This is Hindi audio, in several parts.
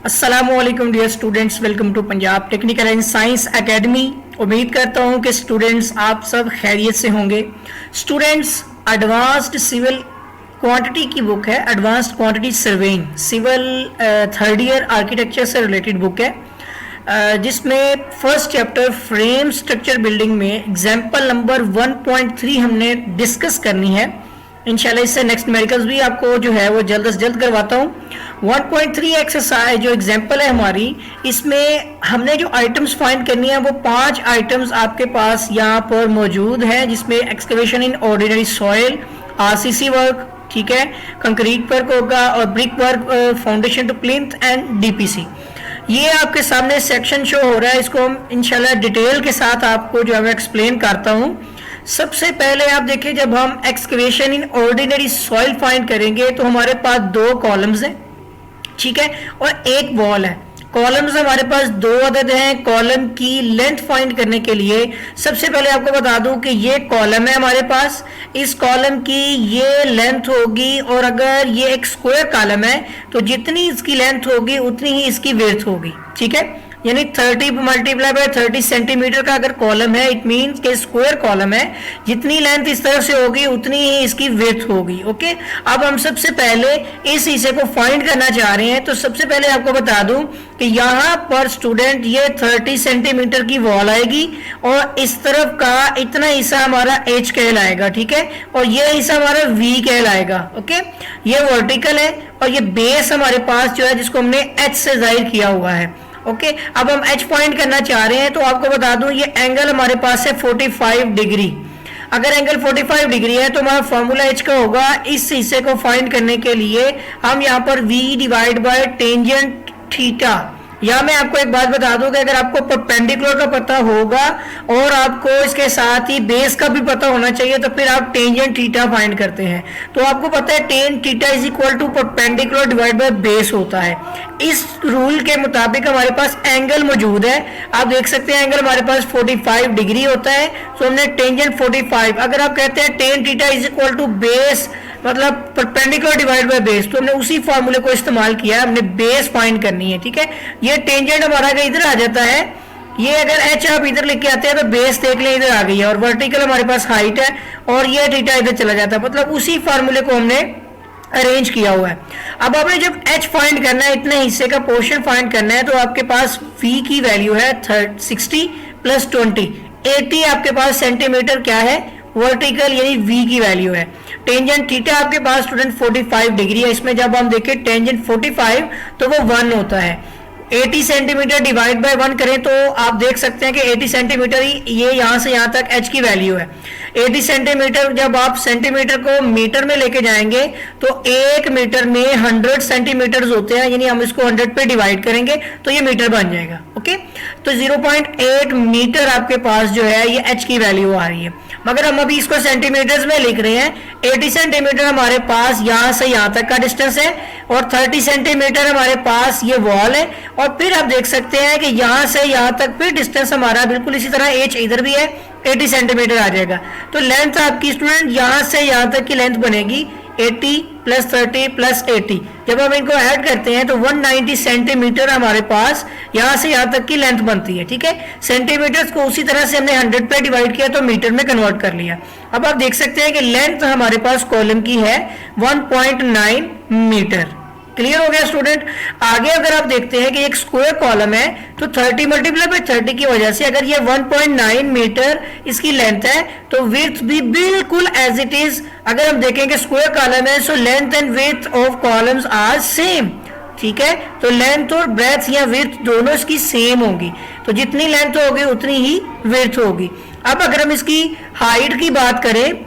अस्सलामुअलैकुम dear students, welcome to Punjab technical and science academy. उम्मीद करता हूं कि स्टूडेंट्स आप सब खैरियत से होंगे। स्टूडेंट्स, एडवांस्ड सिविल क्वांटिटी की बुक है, advanced quantity surveying civil third year architecture से रिलेटेड बुक है, जिसमें first chapter frame structure building में एग्जाम्पल नंबर 1.3 हमने डिस्कस करनी है। इंशाल्लाह इससे नेक्स्ट न्यूमेरिकल्स भी आपको जो है वो जल्द से जल्द करवाता हूँ। 1.3 एक्सरसाइज जो एग्जाम्पल है हमारी, इसमें हमने जो आइटम्स फाइंड करनी है वो 5 आइटम्स आपके पास यहाँ पर मौजूद है, जिसमें excavation in ordinary soil, RCC work, ठीक है, कंक्रीट वर्क होगा और brick work, foundation to plinth and DPC. ये आपके सामने सेक्शन शो हो रहा है, इसको हम इंशाल्लाह डिटेल के साथ आपको जो है एक्सप्लेन करता हूँ। सबसे पहले आप देखिए, जब हम excavation in ordinary soil find करेंगे तो हमारे पास 2 कॉलम्स हैं, ठीक है, और एक वॉल है। कॉलम्स हमारे पास 2 अदद हैं। कॉलम की लेंथ फाइंड करने के लिए सबसे पहले आपको बता दूं कि ये कॉलम है हमारे पास, इस कॉलम की ये लेंथ होगी, और अगर ये एक स्क्वायर कॉलम है तो जितनी इसकी लेंथ होगी उतनी ही इसकी विड्थ होगी, ठीक है। यानी 30 मल्टीप्लाई बाय 30 सेंटीमीटर का अगर कॉलम है, इट मीन्स के स्क्वायर कॉलम है, जितनी लेंथ इस तरफ से होगी उतनी ही इसकी विड्थ होगी। ओके, अब हम सबसे पहले इस हिस्से को फाइंड करना चाह रहे हैं। तो सबसे पहले आपको बता दूं कि यहाँ पर स्टूडेंट ये 30 सेंटीमीटर की वॉल आएगी और इस तरफ का इतना हिस्सा हमारा एच कहलाएगा, ठीक है, और ये हिस्सा हमारा वी कहलाएगा। ओके, ये वर्टिकल है और ये बेस हमारे पास जो है जिसको हमने एच से जाहिर किया हुआ है। ओके, अब हम एच फाइंड करना चाह रहे हैं। तो आपको बता दूं ये एंगल हमारे पास है 45 डिग्री। अगर एंगल 45 डिग्री है तो हमारा फॉर्मूला एच का होगा, इस हिस्से को फाइंड करने के लिए हम यहाँ पर v divide by tangent theta. या मैं आपको एक बात बता दूं कि अगर आपको परपेंडिकुलर का पता होगा और आपको इसके साथ ही बेस का भी पता होना चाहिए तो फिर आप टेंजेंट थीटा फाइंड करते हैं। तो आपको पता है tan theta is equal to perpendicular divide by base होता है। इस रूल के मुताबिक हमारे पास एंगल मौजूद है, आप देख सकते हैं एंगल हमारे पास 45 डिग्री होता है। तो हमने टेंजेंट 45, अगर आप कहते हैं tan theta is equal to base मतलब परपेंडिकुलर डिवाइड बाय बेस, तो हमने उसी फार्मूले को इस्तेमाल किया है, हमने बेस फाइंड करनी है, ठीक है। ये टेंजेंट हमारा इधर आ जाता है, ये अगर एच आप इधर लेके आते हैं तो बेस देख लें इधर आ गई है, और वर्टिकल हमारे पास हाइट है और ये थीटा इधर चला जाता है, मतलब उसी फार्मूले को हमने अरेंज किया हुआ है। अब आपने जब एच फाइंड करना है, इतने हिस्से का पोर्शन फाइंड करना है, तो आपके पास v की वैल्यू है 60 प्लस 20, 80 आपके पास सेंटीमीटर क्या है, वर्टिकल, यानी v की वैल्यू है। टेंजेंट थीटा आपके पास स्टूडेंट 45 डिग्री है, इसमें जब हम देखें टेंजेंट 45 तो वो 1 होता है। 80 सेंटीमीटर डिवाइड बाय 1 करें तो आप देख सकते हैं कि 80 सेंटीमीटर ही ये यहाँ से यहाँ तक h की वैल्यू है। 80 सेंटीमीटर जब आप सेंटीमीटर को मीटर में लेके जाएंगे तो 1 मीटर में 100 सेंटीमीटर होते हैं, यानी हम इसको 100 पे डिवाइड करेंगे तो ये मीटर बन जाएगा। ओके, तो 0.8 मीटर आपके पास जो है ये h की वैल्यू आ रही है, मगर हम अभी इसको सेंटीमीटर्स में लिख रहे हैं। 80 सेंटीमीटर हमारे पास यहाँ से यहाँ तक का डिस्टेंस है और 30 सेंटीमीटर हमारे पास ये वॉल है, और फिर आप देख सकते हैं कि यहाँ से यहाँ तक फिर डिस्टेंस हमारा बिल्कुल इसी तरह एच इधर भी है, 80 सेंटीमीटर आ जाएगा। तो लेंथ आपकी स्टूडेंट यहाँ से यहाँ तक की लेंथ बनेगी 80 प्लस 30 प्लस 80। जब हम इनको ऐड करते हैं तो 190 सेंटीमीटर हमारे पास यहाँ से यहाँ तक की लेंथ बनती है, ठीक है। सेंटीमीटर्स को उसी तरह से हमने 100 पे डिवाइड किया तो मीटर में कन्वर्ट कर लिया। अब आप देख सकते हैं कि लेंथ हमारे पास कॉलम की है 1.9 मीटर। क्लियर हो गया स्टूडेंट। आगे अगर आप देखते हैं कि एक स्क्वायर कॉलम है तो 30 मल्टीप्लाई बाय 30 की वजह से अगर ये 1.9 मीटर इसकी लेंथ है तो विड्थ भी बिल्कुल एज इट इज। अगर हम देखें कि स्क्वायर कॉलम है so length and width of columns are same, ठीक है। तो लेंथ और ब्रेड्थ या विड्थ दोनों इसकी सेम होगी, तो जितनी लेंथ होगी उतनी ही विड्थ होगी। अब अगर हम इसकी हाइट की बात करें,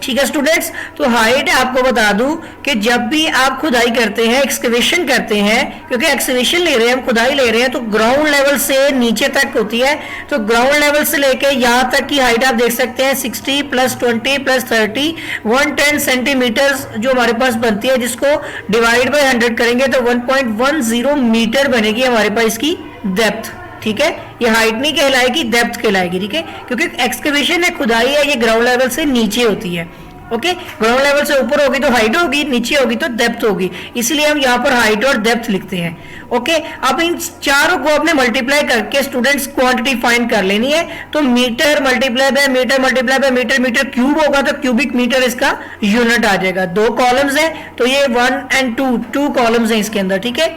ठीक है स्टूडेंट्स, तो हाइट आपको बता दूं कि जब भी आप खुदाई करते हैं, एक्सकवेशन करते हैं, क्योंकि एक्सकवेशन ले रहे हैं, हम खुदाई ले रहे हैं, तो ग्राउंड लेवल से नीचे तक होती है। तो ग्राउंड लेवल से लेके यहाँ तक की हाइट आप देख सकते हैं 60 प्लस 20 प्लस 30, 110 सेंटीमीटर जो हमारे पास बनती है, जिसको डिवाइड बाय 100 करेंगे तो 1.10 मीटर बनेगी हमारे पास इसकी डेप्थ, ठीक है। ये हाइट नहीं कहलाएगी, डेप्थ कहलाएगी, ठीक है, क्योंकि एक्सकवेशन है, खुदाई है, ये ग्राउंड लेवल से नीचे होती है। ओके, ग्राउंड लेवल से ऊपर होगी तो हाइट होगी, नीचे होगी तो डेप्थ होगी, इसलिए हम यहाँ पर हाइट और डेप्थ लिखते हैं। ओके, अब इन चारों को आपने मल्टीप्लाई करके स्टूडेंट्स क्वांटिटी फाइंड कर लेनी है। तो metre multiply by metre multiply by metre, metre cube होगा तो क्यूबिक मीटर इसका यूनिट आ जाएगा। 2 कॉलम्स है तो ये 1 and 2 कॉलम्स है इसके अंदर, ठीक है।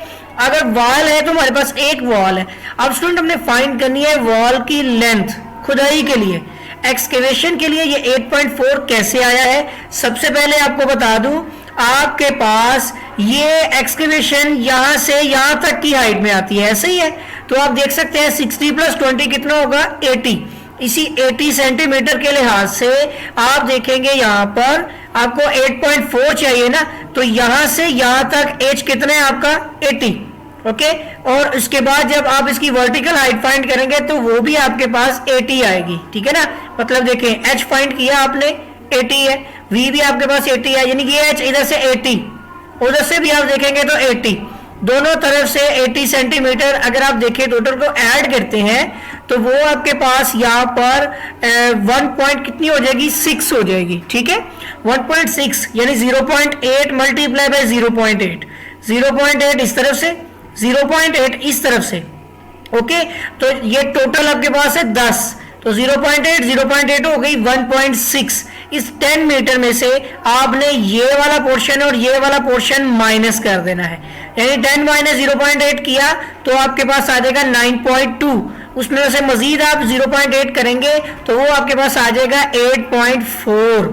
अगर वॉल है तो हमारे पास एक वॉल है। अब स्टूडेंट हमने फाइंड करनी है वॉल की लेंथ खुदाई के लिए। एक्सकेवेशन के लिए ये 8.4 कैसे आया है, सबसे पहले आपको बता दूं, आपके पास ये एक्सकेवेशन यहां से यहां तक की हाइट में आती है, ऐसे ही है। तो आप देख सकते हैं 60 + 20 कितना होगा, 80। इसी 80 सेंटीमीटर के लिहाज से आप देखेंगे यहां पर आपको 8.4 चाहिए ना, तो यहां से यहां तक एज कितना है आपका, 80। ओके, और उसके बाद जब आप इसकी वर्टिकल हाइट फाइंड करेंगे तो वो भी आपके पास 80 आएगी, ठीक है ना। मतलब देखें एच फाइंड किया आपने 80 है, वी भी आपके पास 80 है, यानी कि एच इधर से 80, उधर से भी आप देखेंगे तो 80, दोनों तरफ से 80 सेंटीमीटर। अगर आप देखें टोटल को ऐड करते हैं तो वो आपके पास यहाँ पर 1 पॉइंट कितनी हो जाएगी, 6 हो जाएगी, ठीक है। 1.6 यानी 0.8 मल्टीप्लाई बाय 0.8, 0.8 इस तरफ से, 0.8 इस तरफ से। ओके, तो ये टोटल आपके पास है 10, तो 0.8 हो गई 1.6। इस 10 मीटर में से आपने ये वाला पोर्शन और ये वाला पोर्शन माइनस कर देना है, यानी 10 - 0.8 किया तो आपके पास आ जाएगा 9.2। उसमें से मजीद आप 0.8 करेंगे तो वो आपके पास आ जाएगा 8.4,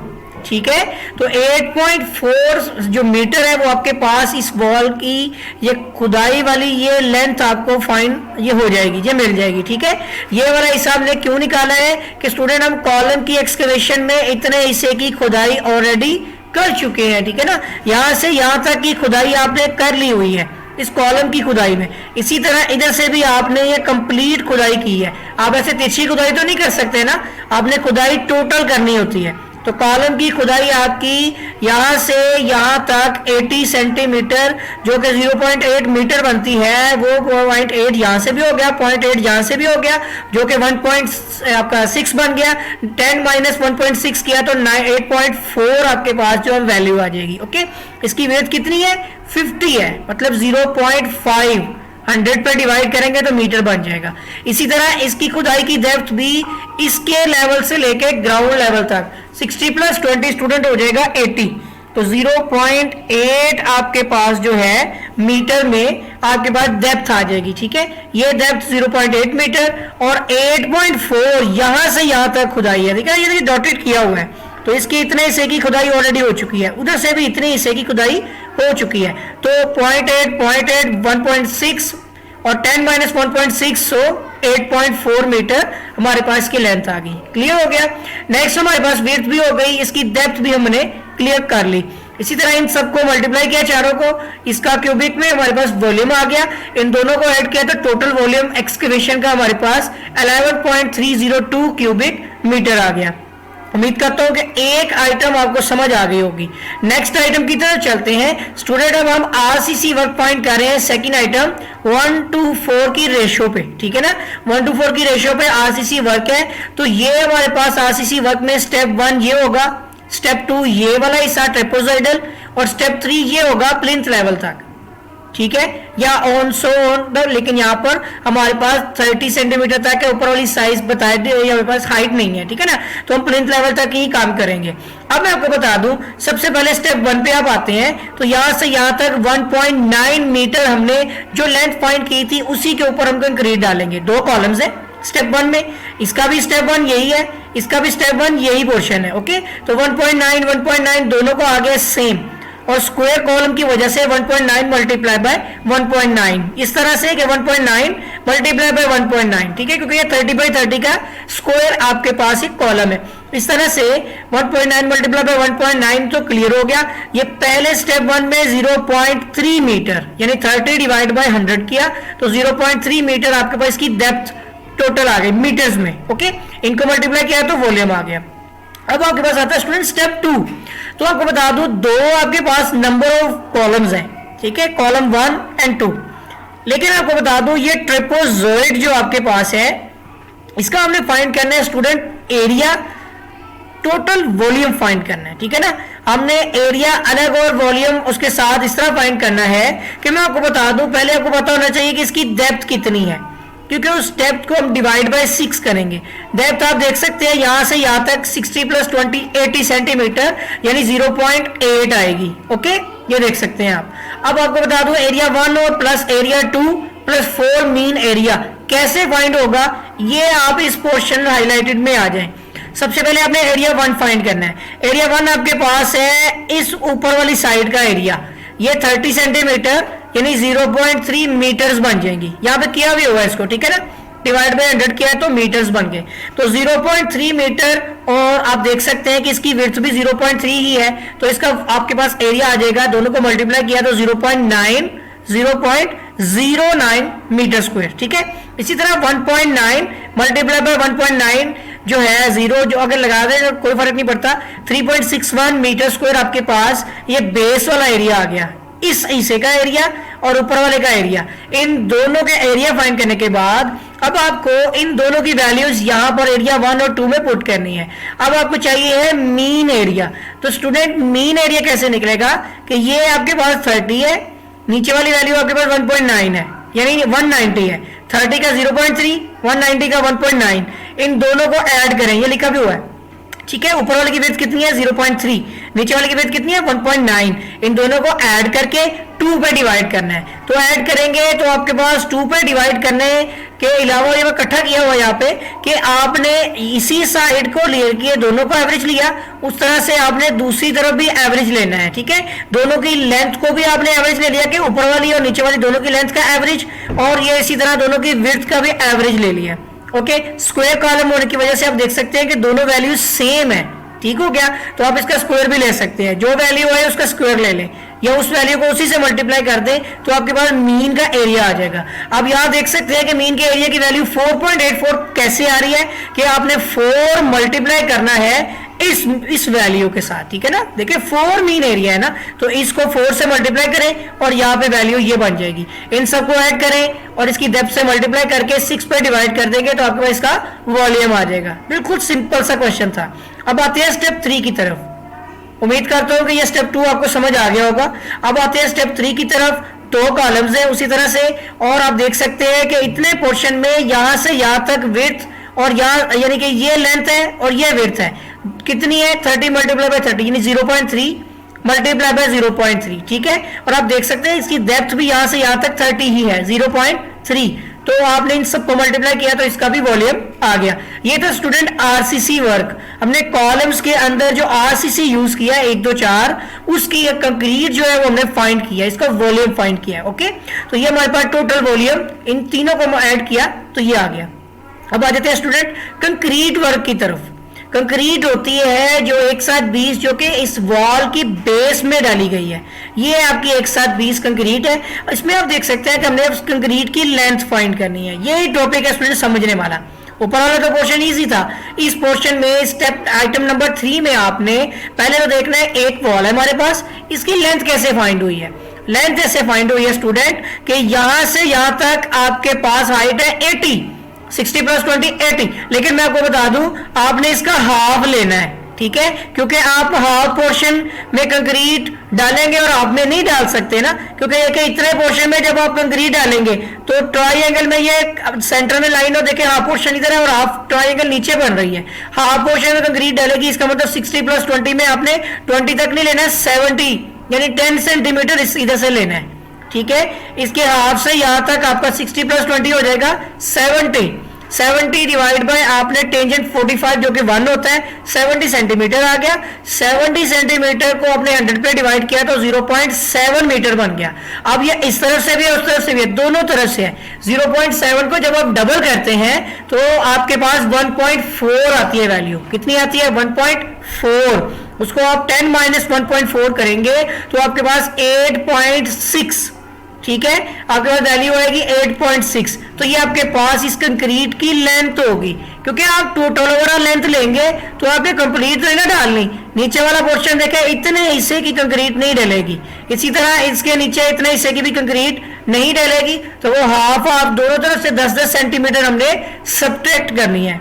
ठीक है। तो 8.4 जो मीटर है वो आपके पास इस वॉल की ये खुदाई वाली ये लेंथ आपको फाइन ये हो जाएगी, ये मिल जाएगी, ठीक है। ये वाला हिसाब ने क्यों निकाला है कि स्टूडेंट हम कॉलम की एक्सकवेशन में इतने हिस्से की खुदाई ऑलरेडी कर चुके हैं, ठीक है ना। यहां से यहां तक की खुदाई आपने कर ली हुई है इस कॉलम की खुदाई में। इसी तरह इधर से भी आपने ये कंप्लीट खुदाई की है। आप ऐसे तिरछी खुदाई तो नहीं कर सकते ना, आपने खुदाई टोटल करनी होती है। तो कॉलम की खुदाई आपकी यहां से यहां तक 80 सेंटीमीटर जो कि 0.8 मीटर बनती है, वो 0.8 यहां से भी हो गया, 0.8 यहां से भी हो गया, जो कि 1.6 बन गया। 10 - 1.6 किया तो 8.4 आपके पास जो वैल्यू आ जाएगी। ओके, इसकी वेट कितनी है, 50 है, मतलब 0.5 100 पे डिवाइड करेंगे तो मीटर बन जाएगा। इसी तरह इसकी खुदाई की डेप्थ भी इसके लेवल से लेके ग्राउंड लेवल तक 60 + 20 स्टूडेंट हो जाएगा 80। तो 0.8 आपके पास जो है मीटर में आपके पास डेप्थ आ जाएगी, ठीक है। ये डेप्थ 0.8 मीटर और 8.4 यहां से यहां तक खुदाई है, ठीक है, ये डॉटेड किया हुआ है। तो इसके इतने हिस्से की खुदाई ऑलरेडी हो चुकी है, उधर से भी इतने हिस्से की खुदाई हो चुकी है। तो 0.8 1.6 और 10 - 1.6 सो 8.4 मीटर हमारे पास की लेंथ आ गई। क्लियर हो गया। नेक्स्ट हमारे पास विड्थ भी हो गई, इसकी डेप्थ भी हमने क्लियर कर ली। इसी तरह इन सबको मल्टीप्लाई किया चारों को, इसका क्यूबिक में हमारे पास वॉल्यूम आ गया, इन दोनों को ऐड किया तो टोटल वॉल्यूम एक्सकवेशन का हमारे पास 11.302 क्यूबिक मीटर आ गया। उम्मीद करता हूं कि एक आइटम आपको समझ आ गई होगी। नेक्स्ट आइटम की तरफ चलते हैं स्टूडेंट। अब हम आरसीसी वर्क फाइंड कर रहे हैं। सेकंड आइटम 1:4 की रेशियो पे, ठीक है ना, 1:4 की रेशियो पे आरसीसी वर्क है। तो ये हमारे पास आरसीसी वर्क में स्टेप 1 ये होगा, स्टेप 2 ये वाला हिस्सा ट्रेपेजोइडल, और स्टेप 3 ये होगा प्लिंथ लेवल तक, ठीक है, या ऑन सो ऑन। लेकिन यहाँ पर हमारे पास 30 सेंटीमीटर तक है, ऊपर वाली साइज बताए दी हमारे पास हाइट नहीं है, ठीक है ना, तो हम प्लिंथ लेवल तक ही काम करेंगे। अब मैं आपको बता दूं, सबसे पहले स्टेप 1 पे आप आते हैं तो यहां से यहां तक 1.9 मीटर हमने जो लेंथ फाइंड की थी उसी के ऊपर हम कंक्रीट डालेंगे। 2 कॉलम्स है स्टेप 1 में, इसका भी स्टेप 1 यही है, इसका भी स्टेप 1 यही पोर्शन है। ओके, तो 1.9 दोनों को आ गया सेम, और स्क्वायर कॉलम की वजह से 1.9 मल्टीप्लाई बाय 1.9 इस तरह से कि 1.9 मल्टीप्लाई बाय 1.9, ठीक है, क्योंकि ये 30/30 का स्क्वायर आपके पास एक कॉलम है। इस तरह से 1.9 मल्टीप्लाई बाय 1.9 तो क्लियर हो गया। ये पहले स्टेप 1 में 0.3 मीटर यानी 30 डिवाइड बाय 100 किया तो 0.3 मीटर आपके पास इसकी डेप्थ टोटल आ गई मीटर्स में। ओके, इनको मल्टीप्लाई किया तो वॉल्यूम आ गया। अब आपके पास आता है स्टूडेंट स्टेप 2। तो आपको बता दूं, 2 आपके पास नंबर ऑफ कॉलम्स हैं, ठीक है, कॉलम 1 और 2। लेकिन आपको बता दूं ये ट्रेपेजॉइड जो आपके पास है इसका हमने फाइंड करना है student area total volume find करना है, ठीक है ना। हमने एरिया अलग और वॉल्यूम उसके साथ इस तरह फाइंड करना है कि मैं आपको बता दूं, पहले आपको पता होना चाहिए कि इसकी डेप्थ कितनी है, क्योंकि उस डेप्थ को हम डिवाइड बाय 6 करेंगे। डेप्थ आप देख सकते हैं यहां से यहां तक 60 + 20 80 सेंटीमीटर यानी 0.8 आएगी। ओके, ये देख सकते हैं आप। अब आपको बता दूं एरिया 1 और प्लस एरिया 2 + 4 मीन एरिया कैसे फाइंड होगा, ये आप इस पोर्शन हाईलाइटेड में आ जाएं। सबसे पहले आपने एरिया 1 फाइंड करना है। एरिया 1 आपके पास है इस ऊपर वाली साइड का एरिया, ये 30 सेंटीमीटर यानी 0.3 मीटर्स बन जाएंगी। यहाँ पे किया भी हुआ है इसको, ठीक है ना, डिवाइड बाय 100 किया है तो मीटर्स बन गए, तो 0.3 मीटर। और आप देख सकते हैं कि इसकी विड्थ भी 0.3 ही है, तो इसका आपके पास एरिया आ जाएगा, दोनों को मल्टीप्लाई किया तो 0.09 मीटर स्क्वायर, ठीक है। इसी तरह 1.9 मल्टीप्लाई बाय 1.9 जो है, जीरो जो अगर लगा दें तो कोई फर्क नहीं पड़ता, 3.61 मीटर स्क्वायर आपके पास ये बेस वाला एरिया आ गया, इस हिस्से का एरिया और ऊपर वाले का एरिया। इन दोनों के एरिया फाइंड करने के बाद अब आपको इन दोनों की वैल्यूज यहां पर एरिया 1 और 2 में पुट करनी है। अब आपको चाहिए है मीन एरिया, तो स्टूडेंट मीन एरिया कैसे निकलेगा कि ये आपके पास 30 है, नीचे वाली वैल्यू आपके पास 1.9 है यानी 190 है, 30 का 0.3 190 का 1.9, इन दोनों को ऐड करें, ये लिखा भी हुआ है, ठीक है। ऊपर वाले की विड्थ कितनी है 0.3, नीचे वाले की विड्थ कितनी है 1.9, इन दोनों को ऐड करके 2 पे डिवाइड करना है। तो ऐड करेंगे तो आपके पास 2 पे डिवाइड करने के अलावा ये इकट्ठा किया हुआ यहाँ पे कि आपने इसी साइड को ले किए दोनों को एवरेज लिया, उस तरह से आपने दूसरी तरफ भी एवरेज लेना है, ठीक है। दोनों की लेंथ को भी आपने एवरेज ले लिया कि ऊपर वाली और नीचे वाली दोनों की लेंथ का एवरेज, और ये इसी तरह दोनों की विड्थ का भी एवरेज ले लिया। ओके, स्क्वायर कॉलम होने की वजह से आप देख सकते हैं कि दोनों वैल्यू सेम है, ठीक हो गया। तो आप इसका स्क्वायर भी ले सकते हैं, जो वैल्यू है उसका स्क्वायर ले लें या उस वैल्यू को उसी से मल्टीप्लाई कर दें तो आपके पास मीन का एरिया आ जाएगा। अब यहां देख सकते हैं कि मीन के एरिया की वैल्यू 4.84 कैसे आ रही है कि आपने 4 मल्टीप्लाई करना है इस वैल्यू के साथ, ठीक है ना। देखिए 4 मीन एरिया है ना, तो इसको 4 से मल्टीप्लाई करें और यहाँ पे वैल्यू ये बन जाएगी। इन सबको ऐड करें और इसकी डेप्थ से मल्टीप्लाई करके 6 पे डिवाइड कर देंगे तो आपके पास इसका वॉल्यूम आ जाएगा। बिल्कुल सिंपल सा क्वेश्चन था। अब आते हैं स्टेप 3 की तरफ। उम्मीद करता हूं कि ये स्टेप 2 आपको समझ आ गया होगा। अब आते हैं स्टेप 3 की तरफ। 2 कॉलम्स है उसी तरह से, और आप देख सकते हैं कि इतने पोर्शन में यहां से यहां तक विड्थ और यहाँ यानी कि ये लेंथ है और ये विड्थ है, कितनी है 30 मल्टीप्लाई बाय 30 यानी 0.3 मल्टीप्लाई बाय 0.3, ठीक है। और आप देख सकते हैं इसकी डेप्थ भी यहां से यहां तक 30 ही है 0.3, तो आपने इन सबको मल्टीप्लाई किया तो इसका भी वॉल्यूम आ गया। ये तो स्टूडेंट आरसीसी वर्क, हमने कॉलम्स के अंदर जो आरसीसी यूज किया 1 2 4 उसकी कंक्रीट जो है वो हमने फाइंड किया, इसका वॉल्यूम फाइंड किया। ओके, तो ये हमारे पास टोटल वॉल्यूम, इन तीनों को ऐड किया तो ये आ गया। अब आ जाते हैं स्टूडेंट कंक्रीट वर्क की तरफ। कंक्रीट होती है जो 1 साथ 20 जो कि इस वॉल की बेस में डाली गई है, ये आपकी 1 साथ 20 कंक्रीट है। इसमें आप देख सकते हैं कि हमने उस कंक्रीट की लेंथ फाइंड करनी है, यही टॉपिक है स्टूडेंट समझने वाला। ऊपर वाला तो पोर्शन इजी था, इस पोर्शन में स्टेप आइटम नंबर 3 में आपने पहले तो देखना है एक वॉल है हमारे पास, इसकी लेंथ कैसे फाइंड हुई है। लेंथ ऐसे फाइंड हुई है स्टूडेंट कि यहां से यहां तक आपके पास हाइट है 80, 60 + 20 80, लेकिन मैं आपको बता दूं आपने इसका हाफ लेना है, ठीक है, क्योंकि आप हाफ पोर्शन में कंक्रीट डालेंगे और हाफ में नहीं डाल सकते ना, क्योंकि इतने पोर्शन में जब आप कंक्रीट डालेंगे तो ट्राइंगल में ये सेंटर में लाइन हो, देखिए हाफ पोर्शन इधर है और हाफ ट्राइंगल नीचे बन रही है। हाफ पोर्शन में कंक्रीट डालेगी, इसका मतलब 60 + 20 में आपने 20 तक नहीं लेना है, 70 यानी 10 सेंटीमीटर इधर से लेना है, ठीक है। इसके हाफ से यहां तक आपका 60 + 20 हो जाएगा 70 डिवाइड बाय आपने टेंजेंट 45 जो कि 1 होता है 70 सेंटीमीटर आ गया। 70 सेंटीमीटर को आपने 100 पे डिवाइड किया तो 0.7 मीटर बन गया। अब ये इस तरफ से भी है उस तरफ से भी है, दोनों तरफ से है। 0.7 को जब आप डबल करते हैं तो आपके पास 1.4 आती है वैल्यू, कितनी आती है 1.4, उसको आप 10 - 1.4 करेंगे तो आपके पास 8.6, ठीक है, आपके पास वैल्यू आएगी 8.6। तो ये आपके पास इस कंक्रीट की लेंथ होगी, क्योंकि आप टोटल ओवरऑल लेंथ लेंगे तो आपने कंप्लीट तो ना डालनी, नीचे वाला पोर्शन देखें इतने हिस्से की कंक्रीट नहीं डलेगी, इसी तरह इसके नीचे इतने हिस्से की भी कंक्रीट नहीं डलेगी, तो वो हाफ दोनों तरफ से 10-10 सेंटीमीटर हमने सब्ट्रैक्ट करनी है।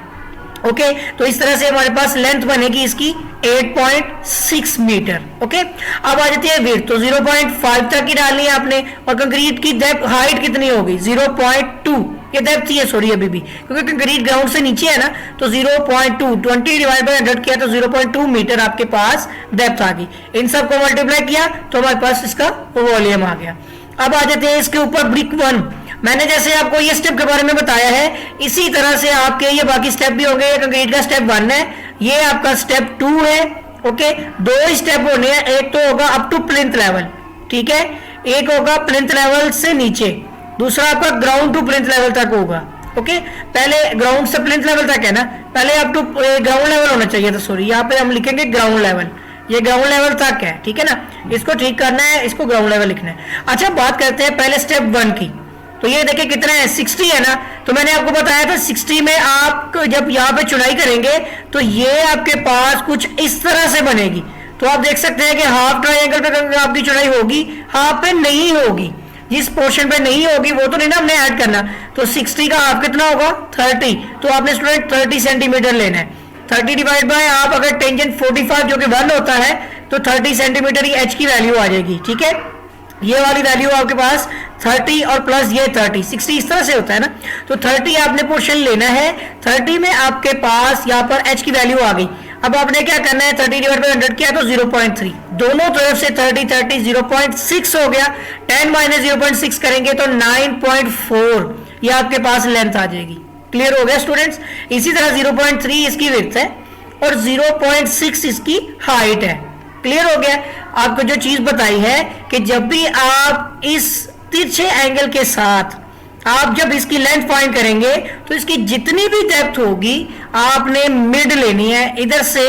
ओके तो इस तरह से हमारे पास लेंथ बनेगी इसकी 8.6 मीटर। ओके अब आ जाती है विड्थ, तो 0.5 तक की डालनी है आपने, और कंक्रीट की डेप्थ हाइट कितनी होगी 0.2, ये डेप्थ ही है सॉरी अभी भी, क्योंकि कंक्रीट ग्राउंड से नीचे है ना, तो 0.2 20 डिवाइड बाय 100 किया तो 0.2 मीटर आपके पास डेप्थ आ गई। इन सबको मल्टीप्लाई किया तो हमारे पास इसका वॉल्यूम आ गया। अब आ जाते हैं इसके ऊपर ब्रिक 1। मैंने जैसे आपको ये स्टेप के बारे में बताया है, इसी तरह से आपके ये बाकी स्टेप भी होंगे। कंक्रीट का स्टेप 1 है, ये आपका स्टेप 2 है। ओके दो ही स्टेप होने हैं, एक तो होगा अप टू प्लिंथ लेवल, ठीक है, एक होगा प्लिंथ लेवल से नीचे, दूसरा आपका ग्राउंड टू प्लिंथ लेवल तक होगा। ओके पहले ग्राउंड से प्लिंथ लेवल तक है ना, पहले अप टू ग्राउंड लेवल होना चाहिए था, सॉरी यहाँ पे हम लिखेंगे ग्राउंड लेवल, ये ग्राउंड लेवल तक है, ठीक है ना, इसको ठीक करना है, इसको ग्राउंड लेवल लिखना है। अच्छा बात करते हैं पहले स्टेप 1 की, तो ये देखिए कितना है 60 है ना, तो मैंने आपको बताया था 60 में आप जब यहाँ पे चुनाई करेंगे तो ये आपके पास कुछ इस तरह से बनेगी। तो आप देख सकते हैं कि हाफ ट्राइंगल पे आपकी चुनाई होगी, हाफ पे नहीं होगी, जिस पोर्शन पे नहीं होगी वो तो नहीं ना हमने ऐड करना, तो 60 का हाफ कितना होगा 30, तो आपने स्टूडेंट 30 सेंटीमीटर लेना है। 30 डिवाइड बाय आप अगर टेंजेंट 45 जो कि 1 होता है तो 30 सेंटीमीटर की एच की वैल्यू आ जाएगी, ठीक है, ये वाली वैल्यू आपके पास 30 और प्लस ये 30 60 इस तरह से होता है ना, तो 30 आपने पोर्शन लेना है, 30 में आपके पास यहाँ पर h की वैल्यू आ गई। अब आपने क्या करना है 30 डिवाइड बाय 100 किया तो 0.3, दोनों तरफ से 30 30 0.6 हो गया, 10 माइनस 0.6 करेंगे तो 9.4 ये आपके पास लेंथ आ जाएगी। क्लियर हो गया स्टूडेंट्स। इसी तरह 0.3 इसकी विड्थ है और 0.6 इसकी हाइट है। क्लियर हो गया। आपको जो चीज बताई है कि जब भी आप इस तिरछे एंगल के साथ आप जब इसकी लेंथ फाइंड करेंगे तो इसकी जितनी भी डेप्थ होगी आपने मिड लेनी है इधर से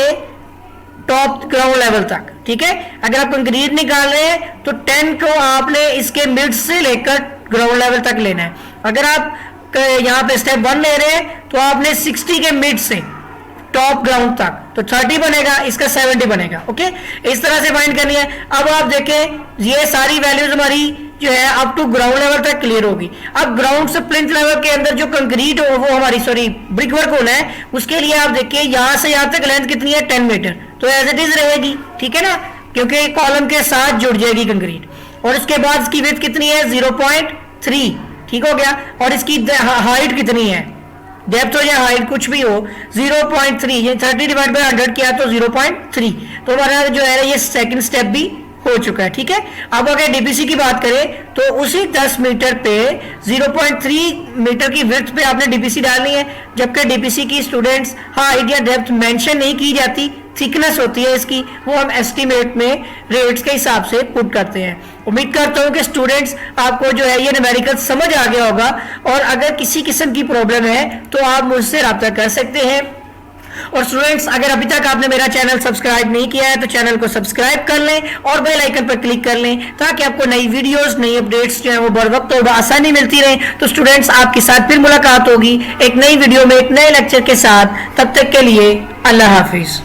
टॉप ग्राउंड लेवल तक, ठीक है। अगर आप कंक्रीट निकाल रहे हैं तो 10 को आपने इसके मिड से लेकर ग्राउंड लेवल तक लेना है। अगर आप यहाँ पे स्टेप 1 ले रहे हैं तो आपने 60 के मिड से टॉप ग्राउंड तक तो 30 बनेगा, इसका 70 बनेगा। ओके इस तरह से फाइंड करनी है। अब आप देखें ये सारी वैल्यूज हमारी जो है अप टू ग्राउंड लेवल तक क्लियर होगी। अब ग्राउंड से प्लिंथ लेवल के अंदर जो कंक्रीट हो वो हमारी ब्रिक वर्क होना है, उसके लिए आप देखिए यहां से यहां तक लेंथ कितनी है 10 मीटर, तो एज इट इज रहेगी, ठीक है ना, क्योंकि कॉलम के साथ जुड़ जाएगी कंक्रीट। और इसके बाद इसकी विड्थ कितनी है 0.3, ठीक हो गया। और इसकी हाइट कितनी है, डेप्थ हो या हाइट कुछ भी हो 0.3, ये 30 डिवाइड बाय 100 किया तो 0.3, तो हमारा जो है ये सेकंड स्टेप भी हो चुका है, ठीक है। अब अगर डीपीसी की बात करें तो उसी 10 मीटर पे 0.3 मीटर की विड्थ पे आपने डीपीसी डालनी है, जबकि डीपीसी की स्टूडेंट्स हाइट या डेप्थ मेंशन नहीं की जाती, थिकनेस होती है इसकी, वो हम एस्टीमेट में रेट्स के हिसाब से पुट करते हैं। उम्मीद करता हूँ कि स्टूडेंट्स आपको जो है ये न्यूमेरिकल समझ आ गया होगा, और अगर किसी किस्म की प्रॉब्लम है तो आप मुझसे रब्ता कर सकते हैं। और स्टूडेंट्स अगर अभी तक आपने मेरा चैनल सब्सक्राइब नहीं किया है तो चैनल को सब्सक्राइब कर लें और बेल आइकन पर क्लिक कर लें, ताकि आपको नई वीडियोस नई अपडेट्स जो है वो बर वक्त और आसानी मिलती रहे। तो स्टूडेंट्स आपके साथ फिर मुलाकात होगी एक नई वीडियो में एक नए लेक्चर के साथ, तब तक के लिए अल्लाह हाफिज।